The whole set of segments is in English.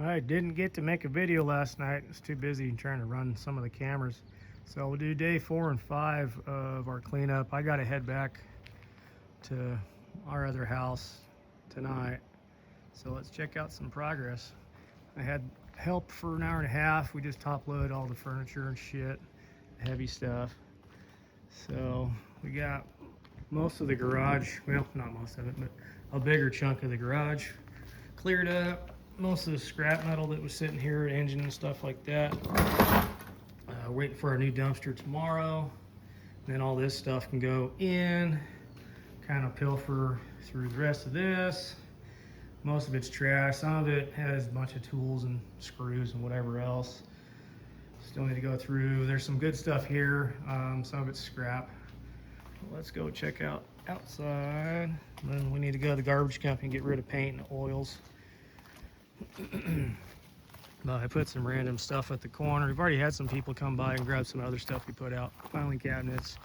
I didn't get to make a video last night. I was too busy trying to run some of the cameras. So we'll do day 4 and 5 of our cleanup. I got to head back to our other house tonight. So let's check out some progress. I had help for an hour and a half. We just top loaded all the furniture and shit, heavy stuff. So we got most of the garage, well, not most of it, but a bigger chunk of the garage cleared up. Most of the scrap metal that was sitting here, engine and stuff like that. Waiting for our new dumpster tomorrow. Then all this stuff can go in, kind of pilfer through the rest of this. Most of it's trash. Some of it has a bunch of tools and screws and whatever else. Still need to go through. There's some good stuff here. Some of it's scrap. Let's go check out outside. Then we need to go to the garbage company and get rid of paint and oils. I put some random stuff at the corner. We've already had some people come by and grab some other stuff we put out. Filing cabinets,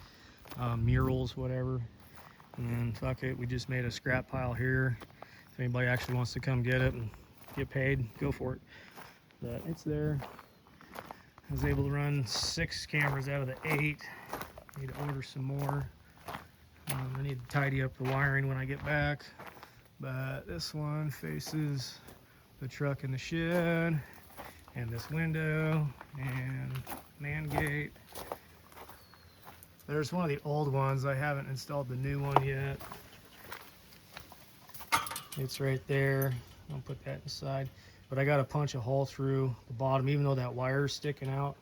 murals, whatever. And fuck it, we just made a scrap pile here. If anybody actually wants to come get it and get paid, go for it. But it's there. I was able to run 6 cameras out of the 8. Need to order some more. I need to tidy up the wiring when I get back. But this one faces the truck in the shed, and this window, and man gate. There's one of the old ones. I haven't installed the new one yet. It's right there. I'll put that inside. But I got to punch a hole through the bottom, even though that wire is sticking out.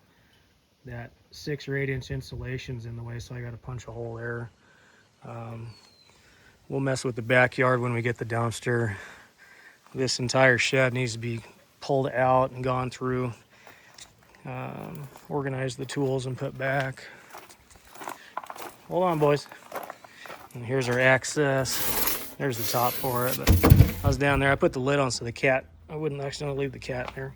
That 6 or 8 inch insulation's in the way, so I got to punch a hole there. We'll mess with the backyard when we get the dumpster. This entire shed needs to be pulled out and gone through, organize the tools and put back. Hold on, boys. And here's our access. There's the top for it, but I was down there. I put the lid on so the cat, I wouldn't accidentally leave the cat there.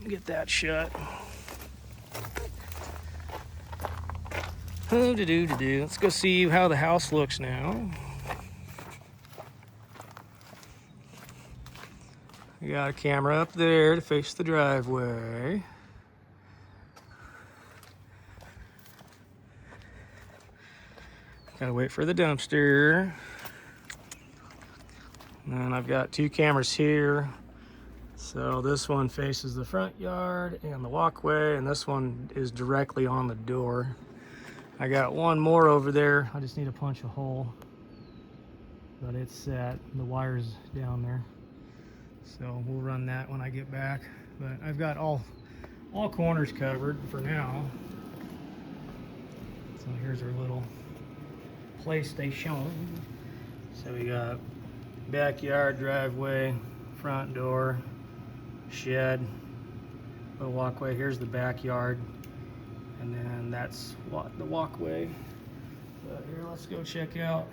Get that shut. Let's go see how the house looks now. We got a camera up there to face the driveway. Gotta wait for the dumpster. And I've got 2 cameras here. So this one faces the front yard and the walkway, and this one is directly on the door. I got one more over there. I just need to punch a hole, but it's set. The wire's down there. So we'll run that when I get back. But I've got all corners covered for now. So here's our little PlayStation. So we got backyard, driveway, front door, shed, the walkway. Here's the backyard, and then that's the walkway. But here, let's go check out.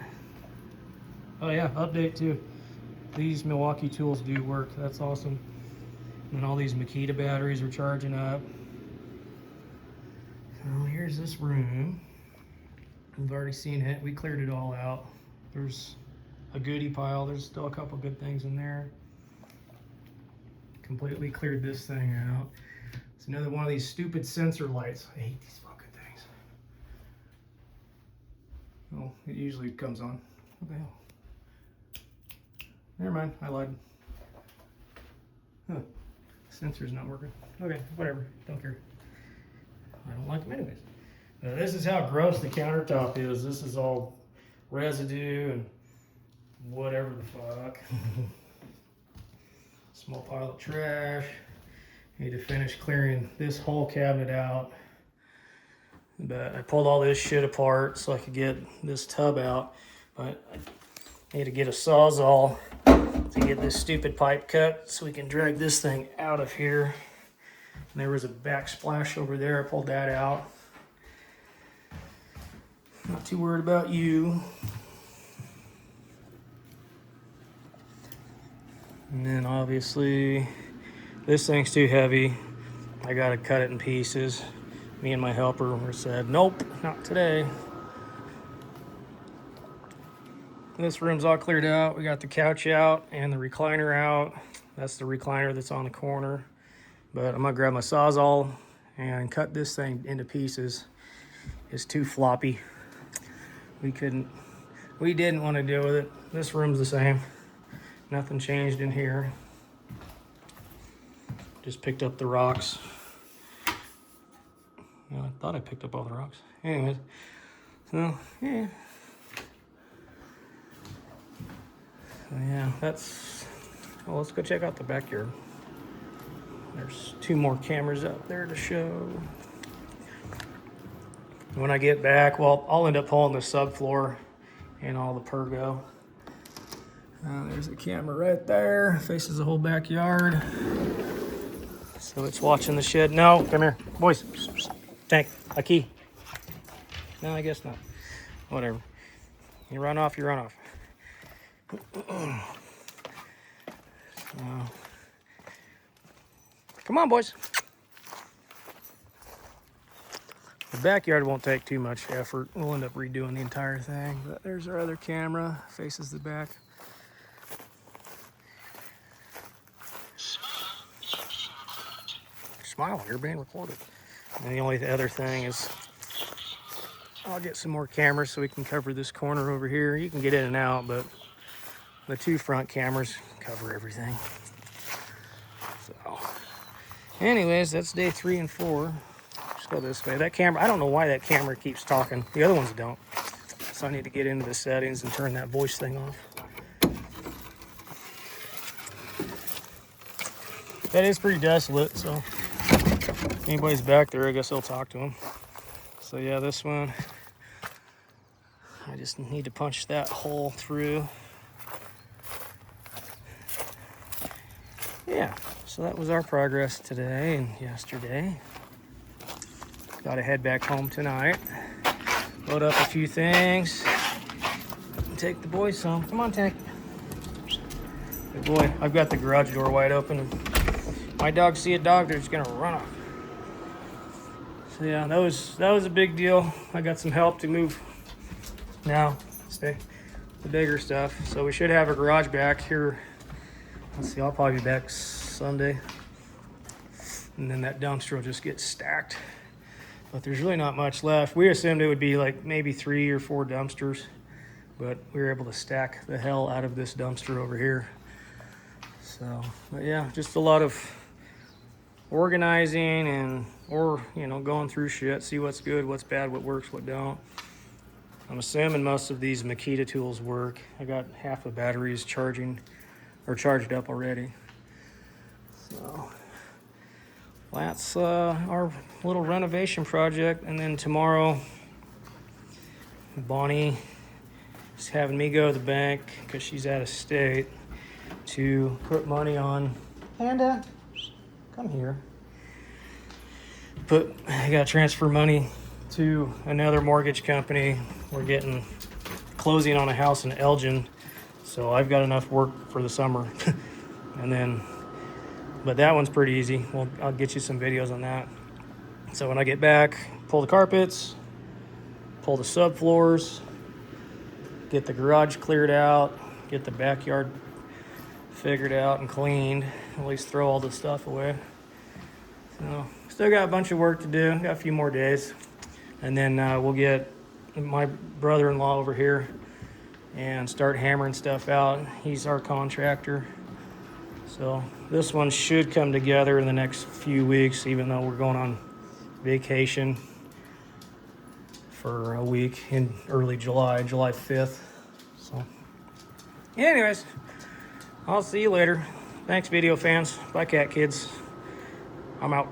Oh yeah, update too. These Milwaukee tools do work. That's awesome. And all these Makita batteries are charging up. So here's this room. We've already seen it. We cleared it all out. There's a goodie pile. There's still a couple good things in there. Completely cleared this thing out. It's another one of these stupid sensor lights. I hate these fucking things. Oh, it usually comes on. What the hell? Never mind, I lied. Huh. Sensor's not working. Okay, whatever. Don't care. I don't like them anyways. Now, this is how gross the countertop is. This is all residue and whatever the fuck. Small pile of trash. Need to finish clearing this whole cabinet out. But I pulled all this shit apart so I could get this tub out. But I need to get a Sawzall to get this stupid pipe cut so we can drag this thing out of here. And there was a backsplash over there. I pulled that out. Not too worried about you. And then obviously this thing's too heavy. I gotta cut it in pieces. Me and my helper said, nope, not today. This room's all cleared out. We got the couch out and the recliner out. That's the recliner that's on the corner. But I'm gonna grab my Sawzall and cut this thing into pieces. It's too floppy. We didn't want to deal with it. This room's the same. Nothing changed in here. Just picked up the rocks. Well, I thought I picked up all the rocks. Anyways, so yeah. So yeah, that's, well, let's go check out the backyard. There's 2 more cameras out there to show. When I get back, well, I'll end up pulling the subfloor and all the pergo. There's a camera right there, faces the whole backyard. So it's watching the shed. No, come here, boys. Tank, a key. No, I guess not. Whatever. You run off, you run off. So, come on, boys. The backyard won't take too much effort. We'll end up redoing the entire thing. But there's our other camera, faces the back. Smile, you're being recorded. And the only other thing is I'll get some more cameras so we can cover this corner over here. You can get in and out, but the 2 front cameras cover everything. So, anyways, that's day 3 and 4. Just go this way. That camera, I don't know why that camera keeps talking. The other ones don't. So I need to get into the settings and turn that voice thing off. That is pretty desolate, so if anybody's back there, I guess I'll talk to them. So yeah, this one, I just need to punch that hole through. Yeah, so that was our progress today and yesterday. Got to head back home tonight, load up a few things, and take the boys home. Come on, Tank. Good boy, I've got the garage door wide open. My dogs see a dog, they're just gonna run off. So yeah, that was a big deal. I got some help to move now, stay the bigger stuff. So we should have a garage back here. Let's see, I'll probably be back Sunday. And then that dumpster will just get stacked. But there's really not much left. We assumed it would be like maybe 3 or 4 dumpsters, but we were able to stack the hell out of this dumpster over here. So, but yeah, just a lot of organizing and, you know, going through shit, see what's good, what's bad, what works, what don't. I'm assuming most of these Makita tools work. I got half the batteries charging or charged up already. So that's our little renovation project. And then tomorrow, Bonnie is having me go to the bank because she's out of state to put money on. Panda, come here. I gotta transfer money to another mortgage company. We're getting closing on a house in Elgin, so I've got enough work for the summer. And then, but that one's pretty easy. Well, I'll get you some videos on that. So when I get back, pull the carpets, pull the subfloors, get the garage cleared out, get the backyard figured out and cleaned, at least throw all the stuff away. So still got a bunch of work to do, got a few more days. And then we'll get my brother-in-law over here and start hammering stuff out. He's our contractor. So this one should come together in the next few weeks, even though we're going on vacation for a week in early July 5th. So anyways, I'll see you later. Thanks, video fans. Bye, cat kids. I'm out.